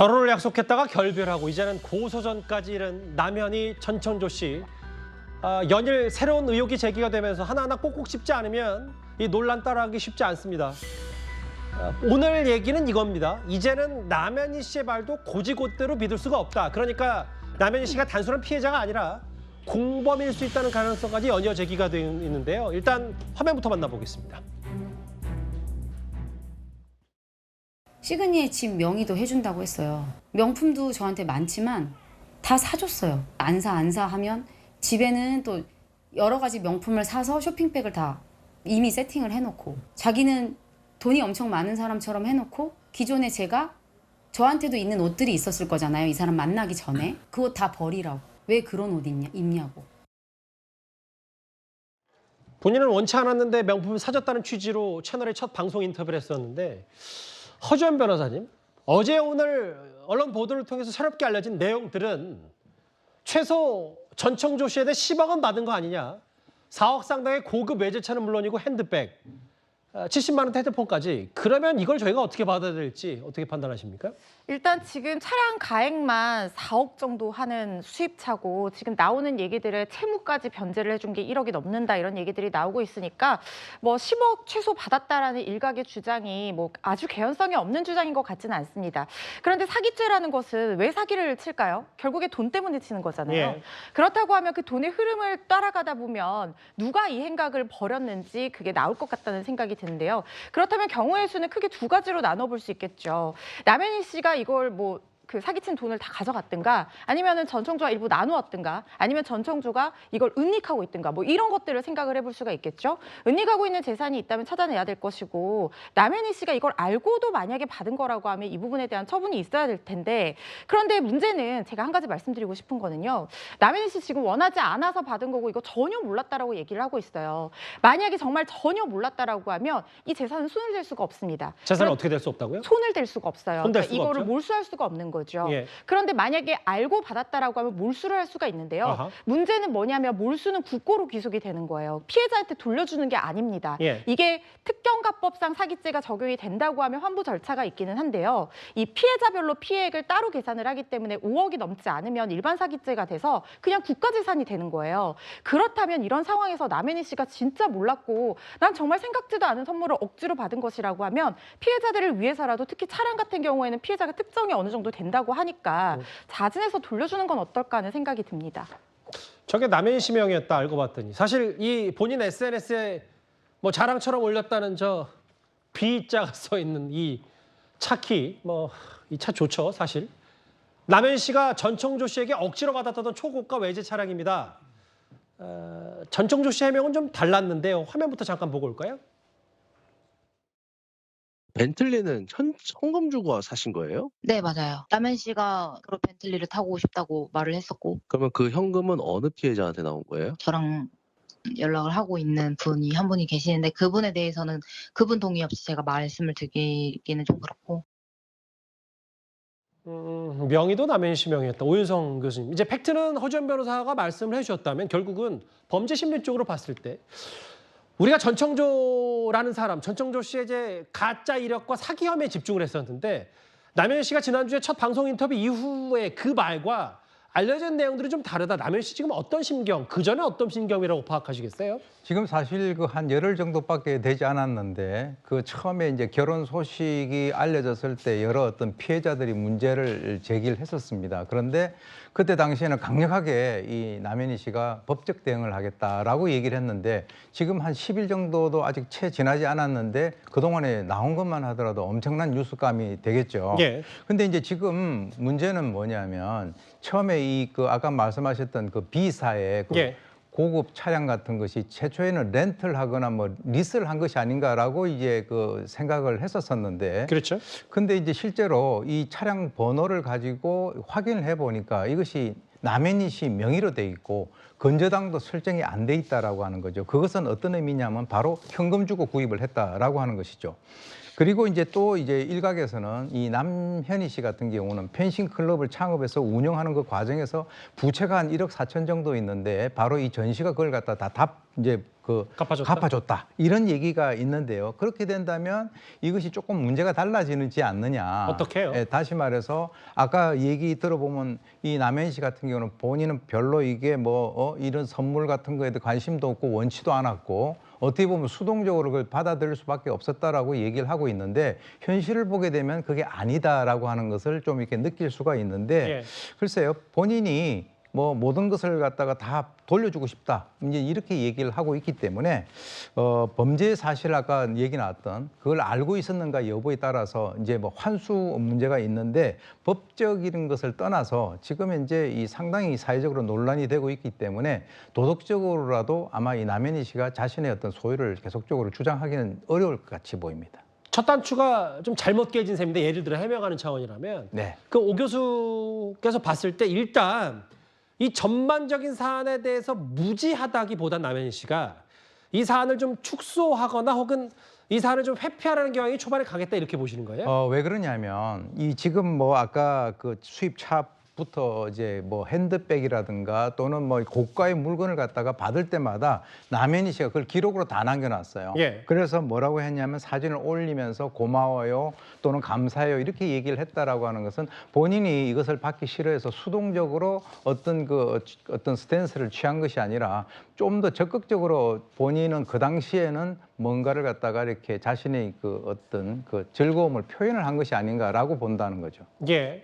결혼을 약속했다가 결별하고 이제는 고소전까지 이른 남현희 전청조 씨. 연일 새로운 의혹이 제기가 되면서 하나하나 꼭꼭 씹지 않으면 이 논란 따라하기 쉽지 않습니다. 오늘 얘기는 이겁니다. 이제는 남현희 씨의 말도 고지곳대로 믿을 수가 없다. 그러니까 남현희 씨가 단순한 피해자가 아니라 공범일 수 있다는 가능성까지 연이어 제기가 되어 있는데요. 일단 화면부터 만나보겠습니다. 시그니의 집 명의도 해준다고 했어요. 명품도 저한테 많지만 다 사줬어요. 안 사 하면 집에는 또 여러 가지 명품을 사서 쇼핑백을 다 이미 세팅을 해놓고, 자기는 돈이 엄청 많은 사람처럼 해놓고 기존에 제가 저한테도 있는 옷들이 있었을 거잖아요. 이 사람 만나기 전에. 그 옷 다 버리라고. 왜 그런 옷 입냐고. 본인은 원치 않았는데 명품을 사줬다는 취지로 채널에 첫 방송 인터뷰를 했었는데, 허주연 변호사님, 어제 오늘 언론 보도를 통해서 새롭게 알려진 내용들은 최소 전청조 씨에 대해 10억은 받은 거 아니냐, 4억 상당의 고급 외제차는 물론이고 핸드백, 70만 원대 헤드폰까지. 그러면 이걸 저희가 어떻게 받아야 될지 어떻게 판단하십니까? 일단 지금 차량 가액만 4억 정도 하는 수입차고, 지금 나오는 얘기들에 채무까지 변제를 해준 게 1억이 넘는다, 이런 얘기들이 나오고 있으니까 뭐 10억 최소 받았다라는 일각의 주장이 뭐 아주 개연성이 없는 주장인 것 같지는 않습니다. 그런데 사기죄라는 것은 왜 사기를 칠까요? 결국에 돈 때문에 치는 거잖아요. 예. 그렇다고 하면 그 돈의 흐름을 따라가다 보면 누가 이 행각을 벌였는지 그게 나올 것 같다는 생각이 드는데요. 그렇다면 경우의 수는 크게 두 가지로 나눠볼 수 있겠죠. 남현희 씨가 이걸 뭐 그 사기친 돈을 다 가져갔든가, 아니면은 전청조와 일부 나누었든가, 아니면 전청조가 이걸 은닉하고 있든가, 뭐 이런 것들을 생각을 해볼 수가 있겠죠. 은닉하고 있는 재산이 있다면 찾아내야 될 것이고, 남현희 씨가 이걸 알고도 만약에 받은 거라고 하면 이 부분에 대한 처분이 있어야 될 텐데, 그런데 문제는 제가 한 가지 말씀드리고 싶은 거는요. 남현희 씨 지금 원하지 않아서 받은 거고 이거 전혀 몰랐다라고 얘기를 하고 있어요. 만약에 정말 전혀 몰랐다라고 하면 이 재산은 손을 댈 수가 없습니다. 재산은 어떻게 될 수 없다고요? 손을 댈 수가 없어요. 손댈 그러니까 수가 이거를 없죠? 몰수할 수가 없는 거죠. 예. 그런데 만약에 알고 받았다라고 하면 몰수를 할 수가 있는데요. 아하. 문제는 뭐냐면 몰수는 국고로 귀속이 되는 거예요. 피해자한테 돌려주는 게 아닙니다. 예. 이게 특경가법상 사기죄가 적용이 된다고 하면 환부 절차가 있기는 한데요. 이 피해자별로 피해액을 따로 계산을 하기 때문에 5억이 넘지 않으면 일반 사기죄가 돼서 그냥 국가재산이 되는 거예요. 그렇다면 이런 상황에서 남현희 씨가 진짜 몰랐고 난 정말 생각지도 않은 선물을 억지로 받은 것이라고 하면 피해자들을 위해서라도, 특히 차량 같은 경우에는 피해자가 특정이 어느 정도 된다고 하니까 자진해서 돌려주는 건 어떨까 하는 생각이 듭니다. 저게 남현희 씨 명이었다 알고 봤더니 사실 이 본인 SNS에 뭐 자랑처럼 올렸다는 저 B자가 써 있는 이 차키, 뭐 이 차 좋죠 사실. 남현희 씨가 전청조 씨에게 억지로 받았던 초고가 외제 차량입니다. 전청조 씨 해명은 좀 달랐는데요. 화면부터 잠깐 보고 올까요? 벤틀리는 현금 주고 사신 거예요? 네, 맞아요. 남현 씨가 그런 벤틀리를 타고 싶다고 말을 했었고, 그러면 그 현금은 어느 피해자한테 나온 거예요? 저랑 연락을 하고 있는 분이 한 분이 계시는데, 그분에 대해서는 그분 동의 없이 제가 말씀을 드리기는 좀 그렇고. 명의도 남현희 씨 명이었다. 오윤성 교수님. 이제 팩트는 허주연 변호사가 말씀을 해주셨다면 결국은 범죄 심리 쪽으로 봤을 때 우리가 전청조라는 사람, 전청조 씨의 이제 가짜 이력과 사기 혐의에 집중을 했었는데, 남현희 씨가 지난주에 첫 방송 인터뷰 이후에 그 말과 알려진 내용들이 좀 다르다. 남현희 씨 지금 어떤 심경, 그 전에 어떤 심경이라고 파악하시겠어요? 지금 사실 그 한 열흘 정도밖에 되지 않았는데, 그 처음에 이제 결혼 소식이 알려졌을 때 여러 어떤 피해자들이 문제를 제기를 했었습니다. 그런데 그때 당시에는 강력하게 이 남현희 씨가 법적 대응을 하겠다라고 얘기를 했는데, 지금 한 10일 정도도 아직 채 지나지 않았는데 그동안에 나온 것만 하더라도 엄청난 뉴스감이 되겠죠. 예. 근데 이제 지금 문제는 뭐냐면, 처음에 이 그 아까 말씀하셨던 그 B사의 그 예. 고급 차량 같은 것이 최초에는 렌트를 하거나 뭐 리스를 한 것이 아닌가라고 이제 그 생각을 했었었는데, 그렇죠. 근데 이제 실제로 이 차량 번호를 가지고 확인을 해 보니까 이것이 남현희 씨 명의로 돼 있고 건저당도 설정이 안 돼 있다라고 하는 거죠. 그것은 어떤 의미냐면 바로 현금 주고 구입을 했다라고 하는 것이죠. 그리고 이제 또 이제 일각에서는 이 남현희 씨 같은 경우는 펜싱 클럽을 창업해서 운영하는 그 과정에서 부채가 한 1억 4천 정도 있는데 바로 이 전 씨가 그걸 갖다 다 이제 그 갚아줬다. 이런 얘기가 있는데요. 그렇게 된다면 이것이 조금 문제가 달라지지 않느냐. 어떻게 해요? 예, 다시 말해서 아까 얘기 들어보면 이 남현 씨 같은 경우는 본인은 별로 이게 뭐 이런 선물 같은 거에도 관심도 없고 원치도 않았고 어떻게 보면 수동적으로 그걸 받아들일 수밖에 없었다라고 얘기를 하고 있는데 현실을 보게 되면 그게 아니다라고 하는 것을 좀 이렇게 느낄 수가 있는데 예. 글쎄요, 본인이 뭐 모든 것을 갖다가 다 돌려주고 싶다 이제 이렇게 얘기를 하고 있기 때문에 범죄 사실 아까 얘기 나왔던 그걸 알고 있었는가 여부에 따라서 이제 뭐 환수 문제가 있는데 법적인 것을 떠나서 지금 현재 이 상당히 사회적으로 논란이 되고 있기 때문에 도덕적으로라도 아마 이 남현희 씨가 자신의 어떤 소유를 계속적으로 주장하기는 어려울 것 같이 보입니다. 첫 단추가 좀 잘못 깨진 셈인데 예를 들어 해명하는 차원이라면 네. 그 오 교수께서 봤을 때 일단 이 전반적인 사안에 대해서 무지하다기보다 남현희 씨가 이 사안을 좀 축소하거나 혹은 이 사안을 좀 회피하라는 경향이 초반에 강했다 이렇게 보시는 거예요? 왜 그러냐면 이 지금 뭐 아까 그 수입차부터 이제 뭐 핸드백이라든가 또는 뭐 고가의 물건을 갖다가 받을 때마다 남현희 씨가 그걸 기록으로 다 남겨놨어요. 예. 그래서 뭐라고 했냐면 사진을 올리면서 고마워요 또는 감사해요 이렇게 얘기를 했다라고 하는 것은 본인이 이것을 받기 싫어해서 수동적으로 어떤 스탠스를 취한 것이 아니라 좀 더 적극적으로 본인은 그 당시에는 뭔가를 갖다가 이렇게 자신의 그 어떤 그 즐거움을 표현을 한 것이 아닌가라고 본다는 거죠. 예.